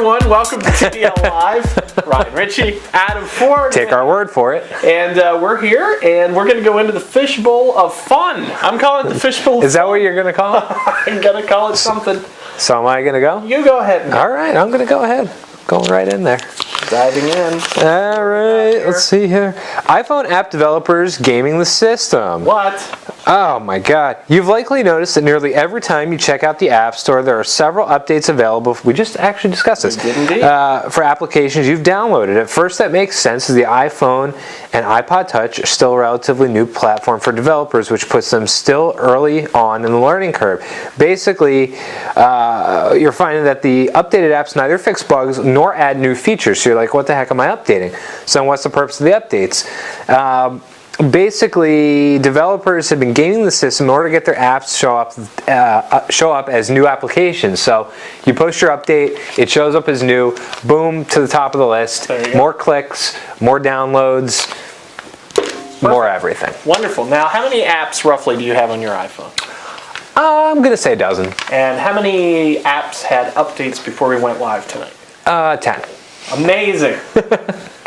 everyone. Welcome to TDL Live. Ryan Ritchie, Adam Ford. Take our word for it. And we're here, and we're going to go into the fishbowl of fun. I'm calling it the fishbowl. Is that what you're going to call it? I'm going to call it something. So am I going to go? You go ahead. All right, I'm going to go ahead. Going right in there. Diving in. All right, let's see here. iPhone app developers gaming the system. What? Oh my God. You've likely noticed that nearly every time you check out the App Store, there are several updates available. We just actually discussed this. We did indeed. For applications you've downloaded. At first, that makes sense as the iPhone and iPod Touch are still a relatively new platform for developers, which puts them still early on in the learning curve. Basically, you're finding that the updated apps neither fix bugs nor add new features. So you're like, what the heck am I updating? So what's the purpose of the updates? Basically, developers have been gaming the system in order to get their apps show up as new applications. So you post your update, it shows up as new, boom, to the top of the list. More clicks, more downloads, more everything. Wonderful. Now, how many apps roughly do you have on your iPhone? I'm going to say a dozen. And how many apps had updates before we went live tonight? 10. Amazing.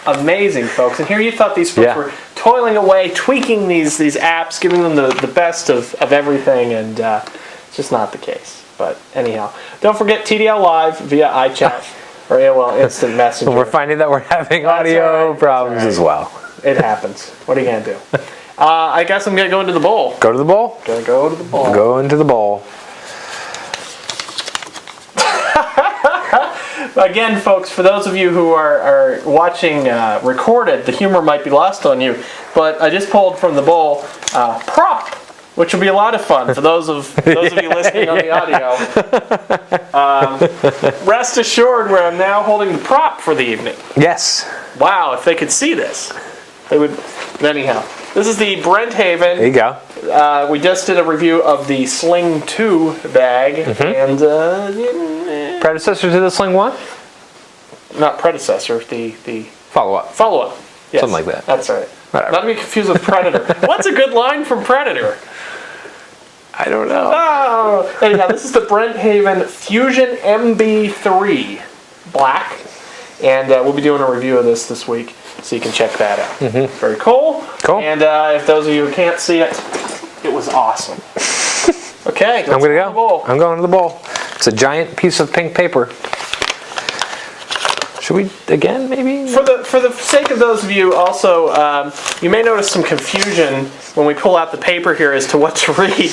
Amazing, folks. And here you thought these folks were toiling away, tweaking these apps, giving them the best of everything, and it's just not the case. But anyhow, don't forget TDL Live via iChat or AOL Instant Messenger. We're finding that we're having audio problems as well. It happens. What are you going to do? I guess I'm going to go into the bowl. Go to the bowl? Going to go to the bowl. Go into the bowl. Again, folks, for those of you who are watching recorded, the humor might be lost on you, but I just pulled from the bowl prop, which will be a lot of fun for those of you listening on the audio. Rest assured, where I'm now holding the prop for the evening. Yes. Wow, if they could see this, they would. Anyhow, this is the Brent Haven. There you go. We just did a review of the Sling 2 bag, and predecessor to the Sling 1? Not predecessor, the follow-up. Follow-up. Yes, something like that. That's right. Whatever. Not to be confused with Predator. What's a good line from Predator? I don't know. Oh, anyhow, this is the Brent Haven Fusion MB3 Black, and we'll be doing a review of this week, so you can check that out. Very cool. Cool. And if those of you who can't see it, it was awesome. Okay, I'm going to go. I'm going to the bowl. It's a giant piece of pink paper. Should we, again, maybe? For the sake of those of you, also, you may notice some confusion when we pull out the paper here as to what to read.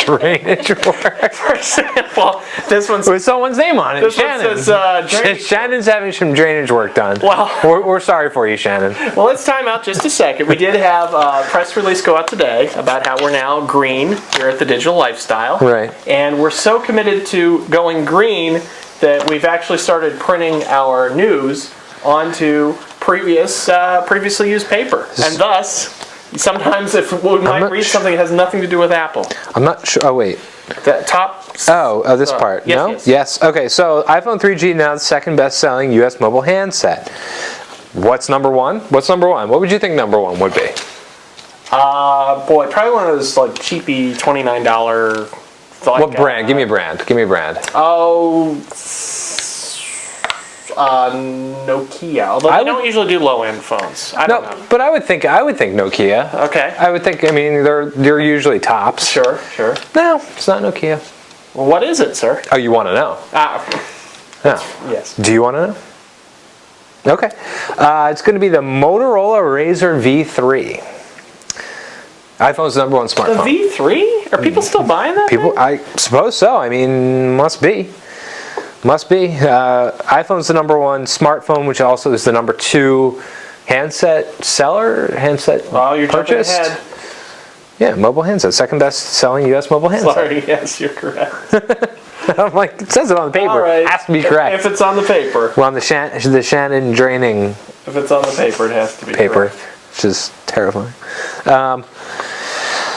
Drainage work. For example, this one's... With someone's name on it, this Shannon. one says, drainage. Shannon's having some drainage work done. Well, we're sorry for you, Shannon. Well, let's time out just a second. We did have a press release go out today about how we're now green here at the Digital Lifestyle. Right. And we're so committed to going green that we've actually started printing our news onto previously used paper. And thus, sometimes if we might read something that has nothing to do with Apple. I'm not sure. Oh, wait. That top... Oh, this part. Yes, no? yes. Yes. Okay, so iPhone 3G now the second best-selling U.S. mobile handset. What's number one? What's number one? What would you think number one would be? Boy, probably one of those like cheapy $29... What brand? Give me a brand. Give me a brand. Oh, Nokia. Although they don't usually do low-end phones. I don't know. But I would think Nokia. Okay. I would think. I mean, they're usually tops. Sure. No, it's not Nokia. Well, what is it, sir? Oh, you want to know? No. Yes. Do you want to know? Okay. It's going to be the Motorola Razr V3. iPhone's number one smartphone. The V3? Are people still buying that thing? I suppose so. I mean, must be. iPhone's the number one smartphone, which also is the number 2 handset you're purchased. Jumping ahead. Yeah, mobile handset. Second best selling U.S. mobile handset. Sorry, yes, you're correct. I'm like, it says it on the paper. All right. It has to be correct. If it's on the paper. Well, on the Shannon draining If it's on the paper, it has to be paper, correct. Which is terrifying.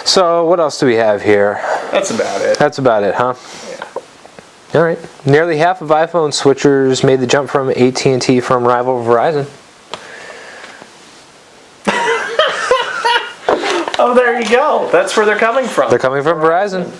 So what else do we have here? That's about it. That's about it, huh? Yeah. All right. Nearly half of iPhone switchers made the jump from AT&T from rival Verizon. Oh, there you go. That's where they're coming from. They're coming from Verizon.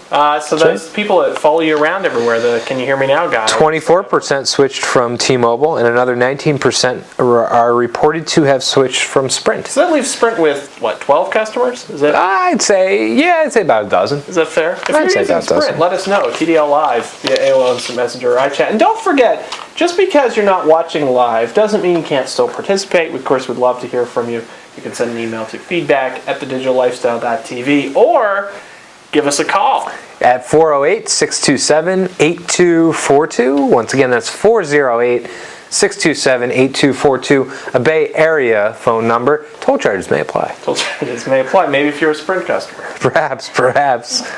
So those people that follow you around everywhere, the Can You Hear Me Now guy. 24% switched from T-Mobile, and another 19% are reported to have switched from Sprint. Does that leave Sprint with, what, 12 customers? Is that? I'd say about a dozen. Is that fair? If I'd you're say using about a dozen. Sprint, let us know. TDL Live via AOL Instant Messenger or iChat. And don't forget, just because you're not watching live doesn't mean you can't still participate. We, of course, would love to hear from you. You can send an email to feedback@thedigitallifestyle.tv or give us a call. At 408-627-8242. Once again, that's 408-627-8242. A Bay Area phone number. Toll charges may apply. Toll charges may apply. Maybe if you're a Sprint customer. Perhaps.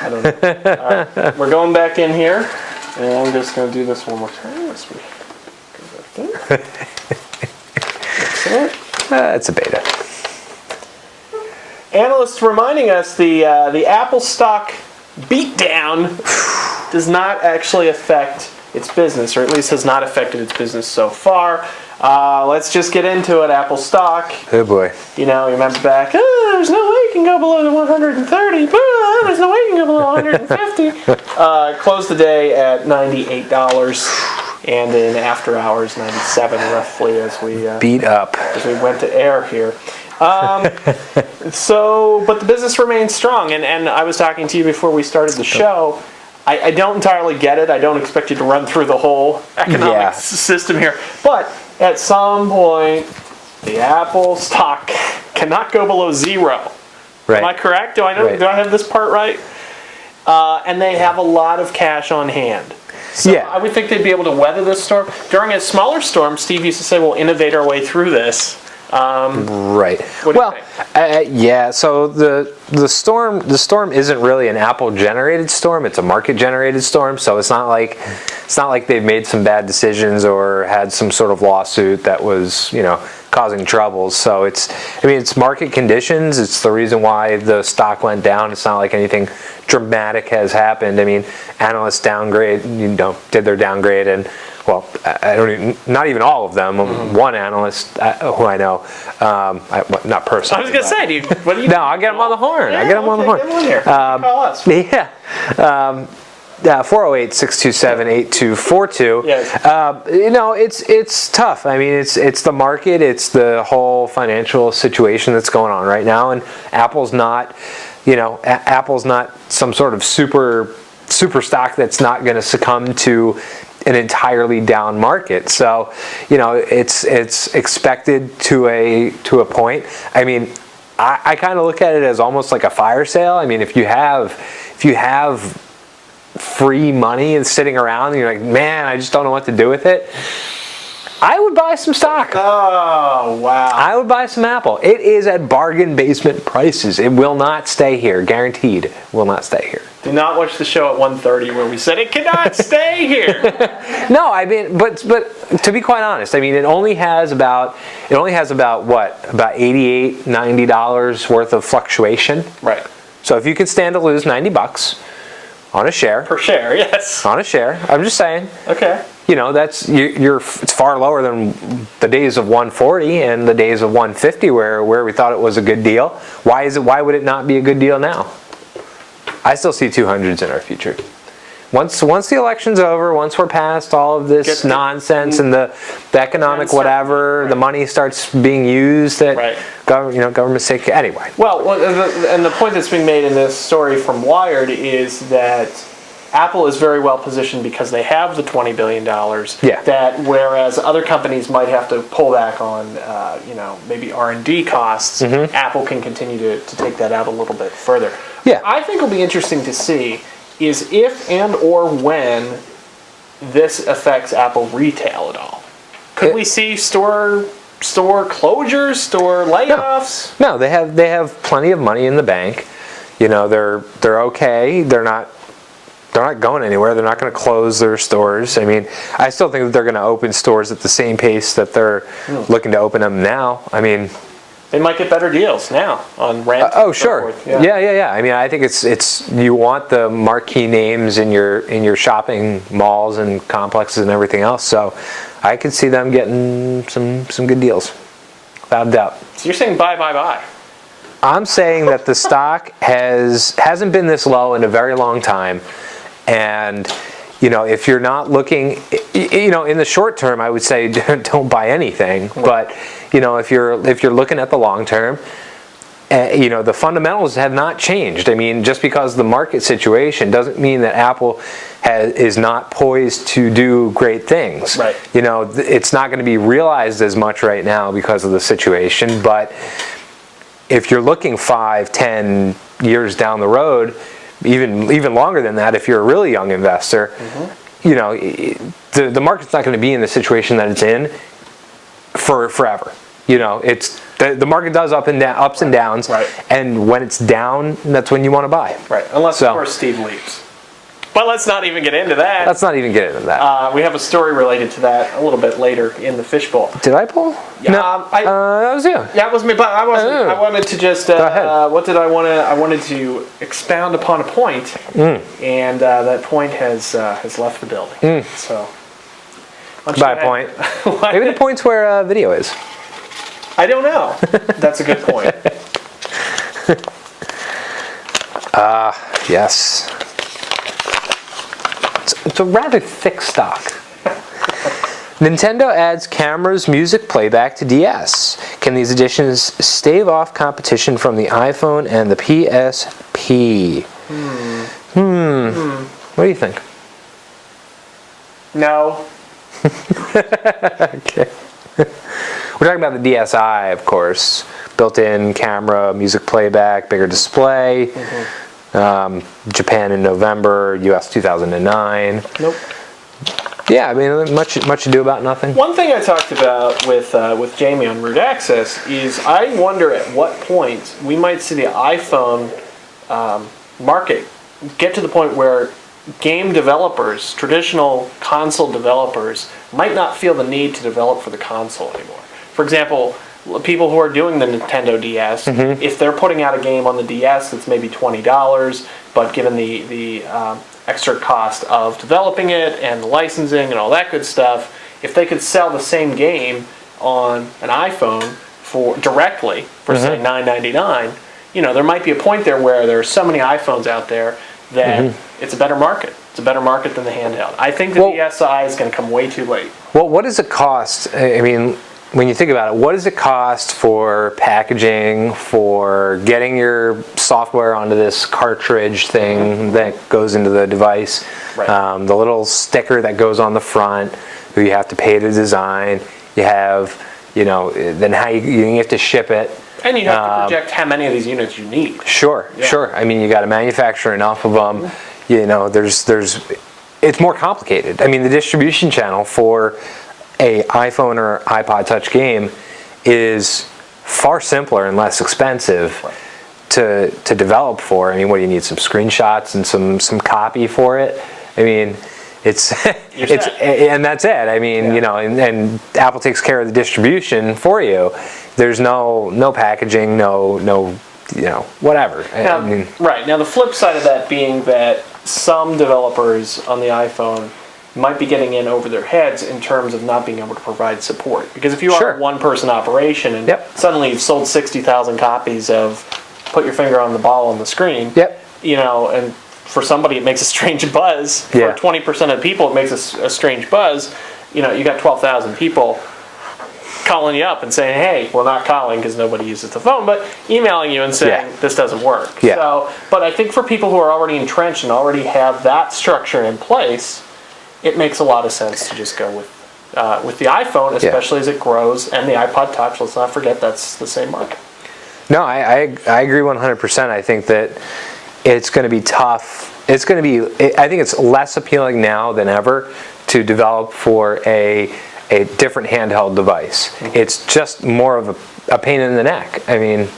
I don't know. All right. We're going back in here, and I'm just going to do this one more time. Excellent. It's a beta. Analysts reminding us the Apple stock beatdown does not actually affect its business, or at least has not affected its business so far. Let's just get into it. Apple stock. Oh boy. You know, you remember back, there's no way you can go below the 130. There's no way you can go below 150. Closed the day at $98. And in after hours, 97 roughly as we beat up as we went to air here. But the business remains strong. And I was talking to you before we started the show. I don't entirely get it. I don't expect you to run through the whole economic system here. But at some point, the Apple stock cannot go below zero. Right. Am I correct? Do I have this part right? And they have a lot of cash on hand. So I would think they'd be able to weather this storm. During a smaller storm, Steve used to say, we'll innovate our way through this. Right. What do you think? So the storm isn't really an Apple generated storm. It's a market generated storm. So it's not like they've made some bad decisions or had some sort of lawsuit that was, causing troubles. So it's market conditions. It's the reason why the stock went down. It's not like anything dramatic has happened. Analysts did their downgrade, and not even all of them. Mm-hmm. One analyst who I know, not personally. I was going to say, what do you? No, I'll get him on the horn. Yeah, I get him on the horn. Get him on here. Call us. Yeah. 408-627-8242. Yes. It's tough. It's the market. It's the whole financial situation that's going on right now, and Apple's not some sort of super stock that's not going to succumb to an entirely down market. So, it's expected to a point. I kind of look at it as almost like a fire sale. If you have free money and sitting around and you're like, man, I just don't know what to do with it, I would buy some stock. Oh, wow. I would buy some Apple. It is at bargain basement prices. It will not stay here. Guaranteed. Will not stay here. Do not watch the show at 1:30 where we said it cannot stay here. No, but to be quite honest, it only has about $88, $90 worth of fluctuation. Right. So if you can stand to lose $90 on a share. Per share, yes. On a share. I'm just saying. Okay. It's far lower than the days of 140 and the days of 150 where we thought it was a good deal. Why would it not be a good deal now? I still see 200s in our future. Once the election's over, once we're past all of this nonsense and the economic whatever, the money starts being used that governments take anyway. Well, and the point that's being made in this story from Wired is that Apple is very well positioned because they have the $20 billion. Yeah. That whereas other companies might have to pull back on, maybe R&D costs, Mm-hmm. Apple can continue to take that out a little bit further. Yeah. I think will be interesting to see is if and or when this affects Apple retail at all. Could we see store closures, store layoffs? No, they have plenty of money in the bank. They're okay. They're not going anywhere. They're not going to close their stores. I still think that they're going to open stores at the same pace that they're looking to open them now. They might get better deals now on rent. Sure. Yeah. I think it's you want the marquee names in your shopping malls and complexes and everything else. So I could see them getting some good deals, without a doubt. So you're saying buy. I'm saying that the stock hasn't been this low in a very long time, and if you're not looking, in the short term, I would say don't buy anything. But if you're looking at the long term, the fundamentals have not changed. I mean, just because the market situation doesn't mean that Apple is not poised to do great things. Right. It's not going to be realized as much right now because of the situation, but if you're looking 5-10 years down the road, even longer than that, if you're a really young investor, the market's not going to be in the situation that it's in for forever. It's the market does ups and downs, right. And when it's down, that's when you want to buy. Right, unless of course Steve leaves. But let's not even get into that. Let's not even get into that. We have a story related to that a little bit later in the fishbowl. Did I pull? Yeah, no, that was you. Yeah, that was me. But I wasn't. I wanted to just. Go ahead. What did I want to? I wanted to expound upon a point, and that point has left the building. So. By a point. Maybe the point's where video is. I don't know. That's a good point. Yes. It's a rather thick stock. Nintendo adds cameras, music playback to DS. Can these additions stave off competition from the iPhone and the PSP? What do you think? No. Okay. We're talking about the DSi, of course. Built-in camera, music playback, bigger display. Japan in November, US 2009. Nope. Yeah, I mean, much ado about nothing. One thing I talked about with Jamie on Root Access is I wonder at what point we might see the iPhone market get to the point where game developers, traditional console developers, might not feel the need to develop for the console anymore. For example, people who are doing the Nintendo DS, if they're putting out a game on the DS that's maybe $20, but given the extra cost of developing it and the licensing and all that good stuff, if they could sell the same game on an iPhone directly for say $9.99, there might be a point there where there are so many iPhones out there that it's a better market. It's a better market than the handheld. I think the DSi is going to come way too late. Well, what does it cost? I mean, when you think about it, what does it cost for packaging, for getting your software onto this cartridge thing that goes into the device, Right. The little sticker that goes on the front, who you have to pay to design, you have, then how you have to ship it. And you have to project how many of these units you need. Sure. I mean, you got to manufacture enough of them. It's more complicated. I mean, the distribution channel for a iPhone or iPod Touch game is far simpler and less expensive to develop for. I mean, what do you need? Some screenshots and some copy for it. I mean, and that's it. I mean, and Apple takes care of the distribution for you. There's no packaging, no whatever. Now, right. Now, the flip side of that being that some developers on the iPhone might be getting in over their heads in terms of not being able to provide support. Because if you are a one-person operation and suddenly you've sold 60,000 copies of Put Your Finger on the Ball on the Screen, and for somebody it makes a strange buzz. For 20% of people it makes a strange buzz. You got 12,000 people calling you up and saying, hey, well, not calling because nobody uses the phone, but emailing you and saying this doesn't work. So, but I think for people who are already entrenched and already have that structure in place, it makes a lot of sense to just go with the iPhone, especially as it grows, and the iPod Touch. Let's not forget that's the same market. No, I agree 100%. I think that it's going to be tough. I think it's less appealing now than ever to develop for a different handheld device. It's just more of a pain in the neck. I mean,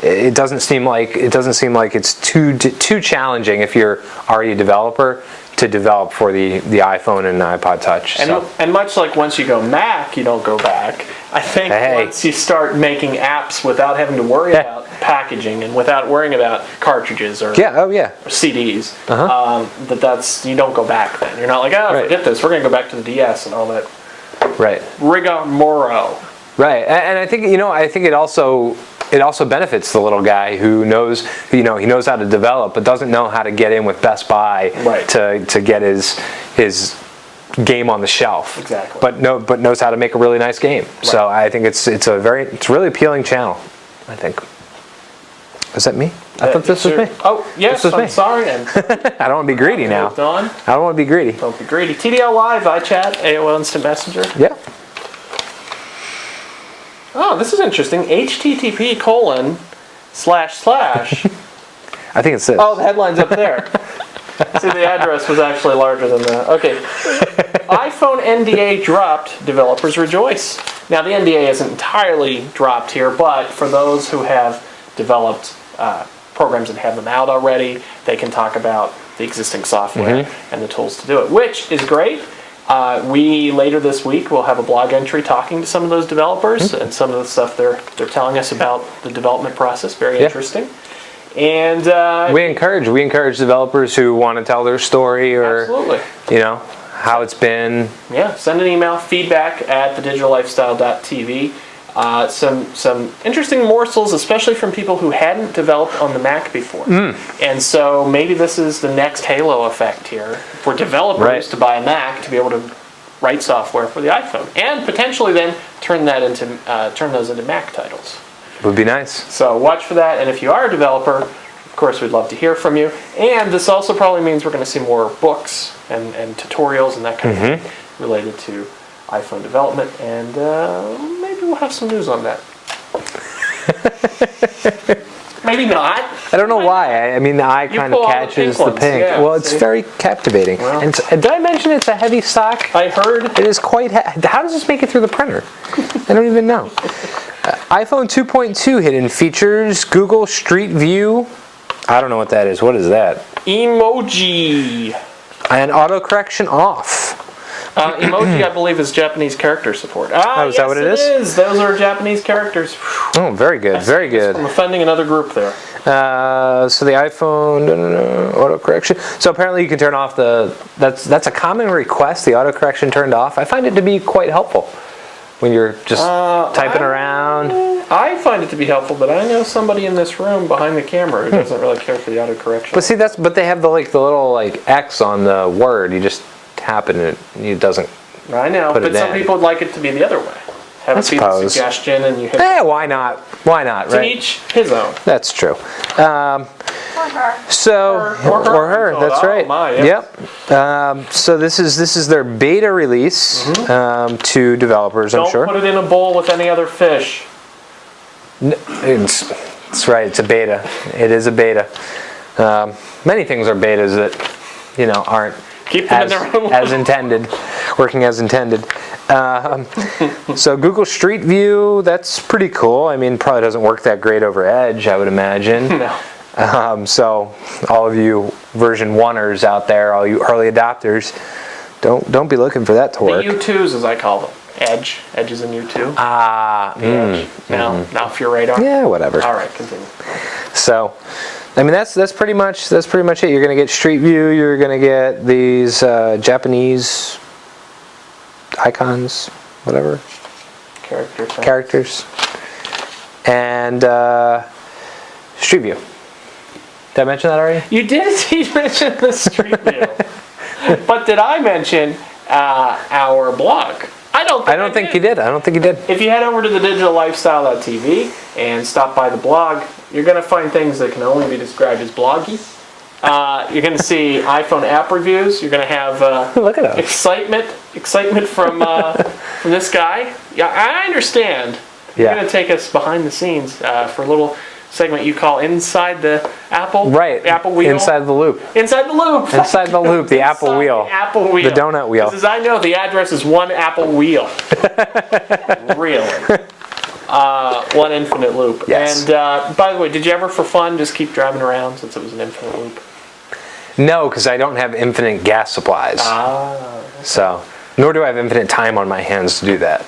it doesn't seem like it's too challenging if you're already a developer to develop for the iPhone and the iPod Touch. And much like once you go Mac, you don't go back. I think once you start making apps without having to worry about packaging and without worrying about cartridges or CDs, that's you don't go back then. You're not like, forget this, we're going to go back to the DS and all that rigmarole. Right, and I think it also it also benefits the little guy who knows, he knows how to develop, but doesn't know how to get in with Best Buy to get his game on the shelf. Exactly. But knows how to make a really nice game. Right. So I think it's a really appealing channel, I think. Is that me? I thought this was me. Oh, yes, I'm sorry. I don't want to be greedy now. I don't want to be greedy. Don't be greedy. TDL Live, iChat, AOL Instant Messenger. Yeah. Oh, this is interesting. http:// I think it's this. Oh, the headline's up there. See, the address was actually larger than the... Okay. iPhone NDA dropped. Developers rejoice. Now, the NDA isn't entirely dropped here, but for those who have developed programs that have them out already, they can talk about the existing software and the tools to do it, which is great. We, later this week, will have a blog entry talking to some of those developers and some of the stuff they're telling us about the development process. Very interesting. And we encourage developers who want to tell their story or how it's been. Yeah, send an email, feedback@thedigitallifestyle.tv. Some interesting morsels, especially from people who hadn't developed on the Mac before. And so maybe this is the next halo effect here for developers to buy a Mac to be able to write software for the iPhone, and potentially then turn those into Mac titles. Would be nice. So watch for that, and if you are a developer, of course, we'd love to hear from you. And this also probably means we're going to see more books and tutorials and that kind of thing related to iPhone development, and maybe we'll have some news on that. Maybe not. I don't know why. I mean, the eye kind of catches the pink. Yeah, well, it's very captivating. Well, and did I mention it's a heavy stock? I heard. It is quite how does this make it through the printer? I don't even know. iPhone 2.2 hidden features, Google Street View. I don't know what that is. What is that? Emoji. And auto correction off. Emoji, I believe, is Japanese character support. Is that what it is? It is. Those are Japanese characters. Oh, very good, very good. I'm offending another group there. So the iPhone auto correction. So apparently you can turn off that's a common request. The auto correction turned off. I find it to be quite helpful when you're just typing around. I find it to be helpful, but I know somebody in this room behind the camera who doesn't really care for the auto correction. But see, but they have the little X on the word. You just tap it and it doesn't. I know, but some people would like it to be the other way. Have it be the suggestion, and you hit. Why not? Why not? To each his own. That's true. Or her. So or her. That's right. My, yes. Yep. So this is their beta release to developers. I'm sure. Don't put it in a bowl with any other fish. It's right. It's a beta. It is a beta. Many things are betas that aren't. Keep them in their own as intended, working as intended. So Google Street View, that's pretty cool. I mean, probably doesn't work that great over Edge, I would imagine. No. So all of you version 1ers out there, all you early adopters, don't be looking for that to work. The U2s, as I call them. Edge is in U2. Edge. Now off your radar. Yeah, whatever. All right, continue. So, I mean, that's pretty much it. You're going to get Street View. You're going to get these Japanese icons, whatever. Characters. And Street View. Did I mention that already? You did indeed mention the Street View. But did I mention our blog? I don't think you did. I don't think you did. If you head over to thedigitallifestyle.tv and stop by the blog, you're going to find things that can only be described as bloggy. You're going to see iPhone app reviews. You're going to have look at us. excitement from this guy. Yeah, I understand. You're going to take us behind the scenes for a little segment you call Inside the Apple. Right. The Apple Wheel. Inside the Loop. Inside the Loop. Inside the Loop. The Apple Wheel. The Apple Wheel. The donut wheel. Because as I know, the address is one Apple Wheel. Really. One infinite loop. Yes. And by the way, did you ever, for fun, just keep driving around since it was an infinite loop? No, because I don't have infinite gas supplies. So, nor do I have infinite time on my hands to do that.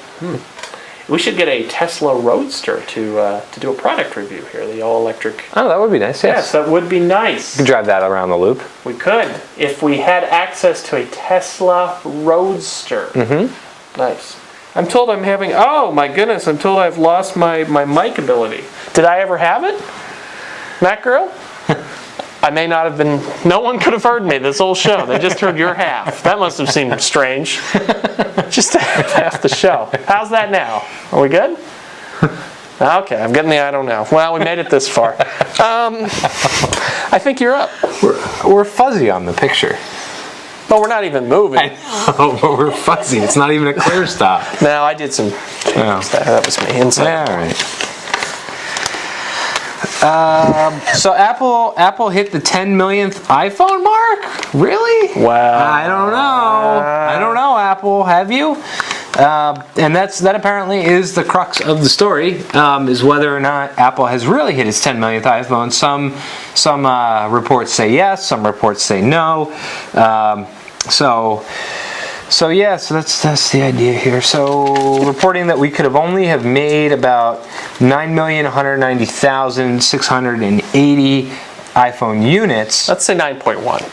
We should get a Tesla Roadster to do a product review here, the all-electric. Oh, that would be nice, yes. That would be nice. You could drive that around the loop. We could, if we had access to a Tesla Roadster. Nice. I'm told I'm having, oh my goodness, I'm told I've lost my mic ability. Did I ever have it? Matt Girl? I may not have been, no one could have heard me this whole show. They just heard your half. That must have seemed strange. Just half the show. How's that now? Are we good? Okay, I'm getting the I don't know. Well, we made it this far. I think you're up. We're fuzzy on the picture. But we're not even moving. I know, but we're fuzzy. It's not even a clear stop. No, I did some changes. Oh. That was me. Inside. Yeah, all right. So Apple hit the 10 millionth iPhone mark? Really? Wow. I don't know, Apple. Have you? And that apparently is the crux of the story, is whether or not Apple has really hit its 10 millionth iPhone. Some reports say yes, some reports say no. So that's the idea here. So reporting that we could have only have made about 9,190,680 iPhone units. Let's say 9.1.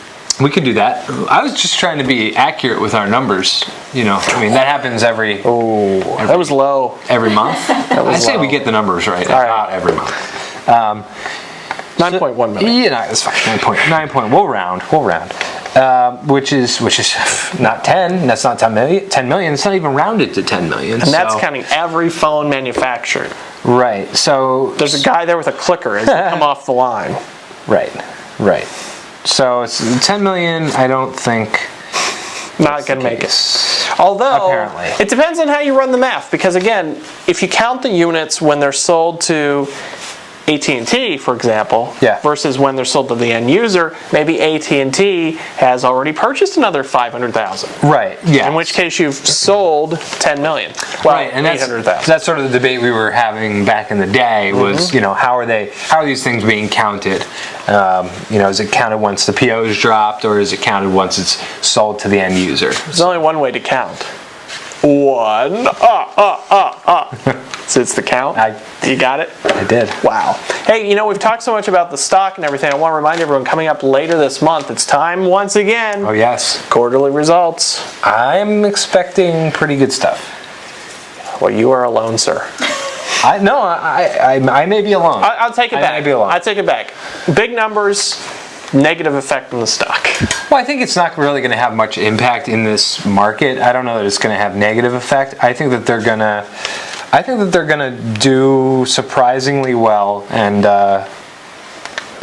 We could do that. I was just trying to be accurate with our numbers. You know, I mean that happens that was low. every month. I say we get the numbers right. About every month. 9.1 million. You know, it's fine. 9. We'll round. Which is not 10. That's not 10 million. 10 million. It's not even rounded to 10 million. And that's counting every phone manufactured. Right. So there's a guy there with a clicker as you come off the line. Right. So it's 10 million. I don't think. Not going to make it. Although, apparently, it depends on how you run the math. Because again, if you count the units when they're sold to AT&T, for example, versus when they're sold to the end user, maybe AT&T has already purchased another 500,000. Right. Yeah. In which case you've sold 10 million. Well, right, and 800,000. That's sort of the debate we were having back in the day. Was how are these things being counted? Is it counted once the PO is dropped, or is it counted once it's sold to the end user? There's only one way to count. One. So it's the count? You got it? I did. Wow. Hey, we've talked so much about the stock and everything. I want to remind everyone, coming up later this month, it's time once again. Oh, yes. Quarterly results. I'm expecting pretty good stuff. Well, you are alone, sir. I may be alone. I'll take it back. I may be alone. I'll take it back. Big numbers, negative effect on the stock. Well, I think it's not really going to have much impact in this market. I don't know that it's going to have negative effect. I think that they're going to do surprisingly well and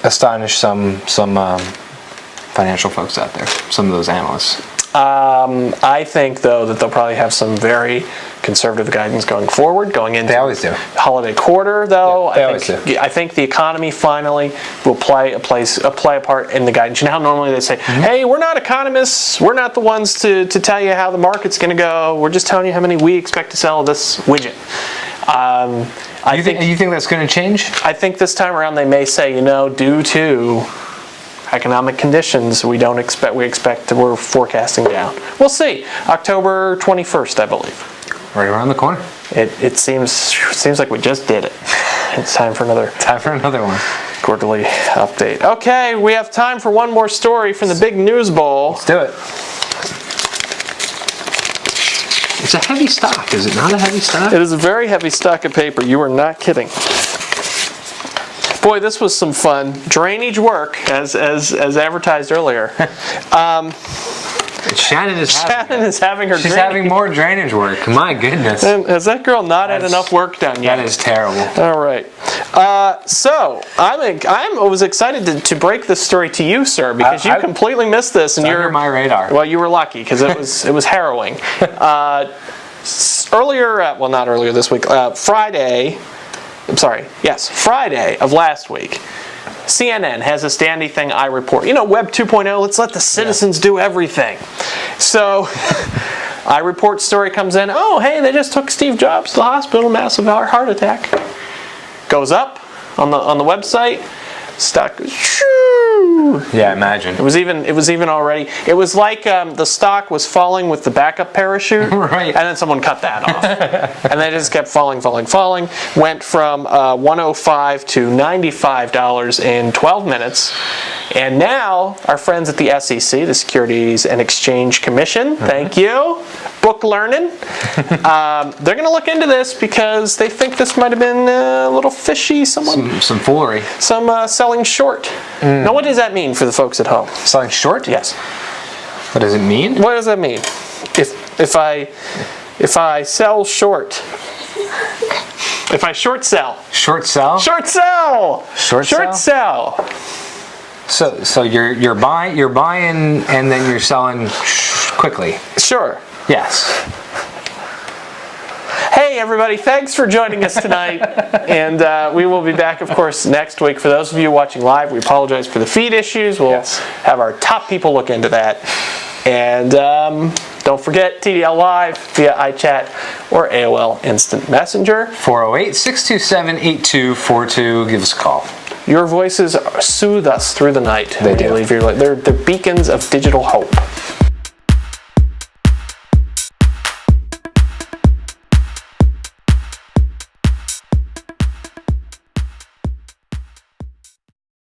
astonish some financial folks out there, some of those analysts. I think, though, that they'll probably have some very conservative guidance going forward, going into they always do. Holiday quarter, though. Yeah, they always do. I think the economy finally will play a part in the guidance. You know how normally they say, hey, we're not economists. We're not the ones to tell you how the market's going to go. We're just telling you how many we expect to sell this widget. You think that's going to change? I think this time around they may say, due to economic conditions, we're forecasting down. We'll see. October 21st, I believe. Right around the corner. It seems like we just did it. It's time for another one. Quarterly update. Okay, we have time for one more story from the big news bowl. Let's do it. It's a heavy stock, is it not a heavy stock? It is a very heavy stock of paper. You are not kidding. Boy, this was some fun. Drainage work, as advertised earlier. Shannon is having her. She's having more drainage work. My goodness. And has that girl not had enough work done yet? That is terrible. All right. So I was excited to break this story to you, sir, because you completely missed this, and you're under my radar. Well, you were lucky because it was harrowing. Not earlier this week. Friday of last week. CNN has a standy thing I report. Web 2.0, let's let the citizens do everything. So, I report story comes in, oh, hey, they just took Steve Jobs to the hospital, massive heart attack. Goes up on the website, stock, yeah, imagine. It was even already, it was like the stock was falling with the backup parachute, right? And then someone cut that off. And they just kept falling. Went from $105 to $95 in 12 minutes. And now, our friends at the SEC, the Securities and Exchange Commission, thank you, book learning. They're going to look into this because they think this might have been a little fishy. Some foolery. Some selling short. Now, what does that mean for the folks at home? Selling short? Yes. What does it mean? What does that mean? If I sell short. If I short sell. Short sell? Short sell. Short sell? So you're buying and then you're selling quickly. Sure. Yes. Hey everybody, thanks for joining us tonight. And we will be back, of course, next week. For those of you watching live, we apologize for the feed issues. We'll have our top people look into that. And don't forget TDL Live via iChat or AOL Instant Messenger. 408-627-8242. Give us a call. Your voices soothe us through the night. They do. They're beacons of digital hope.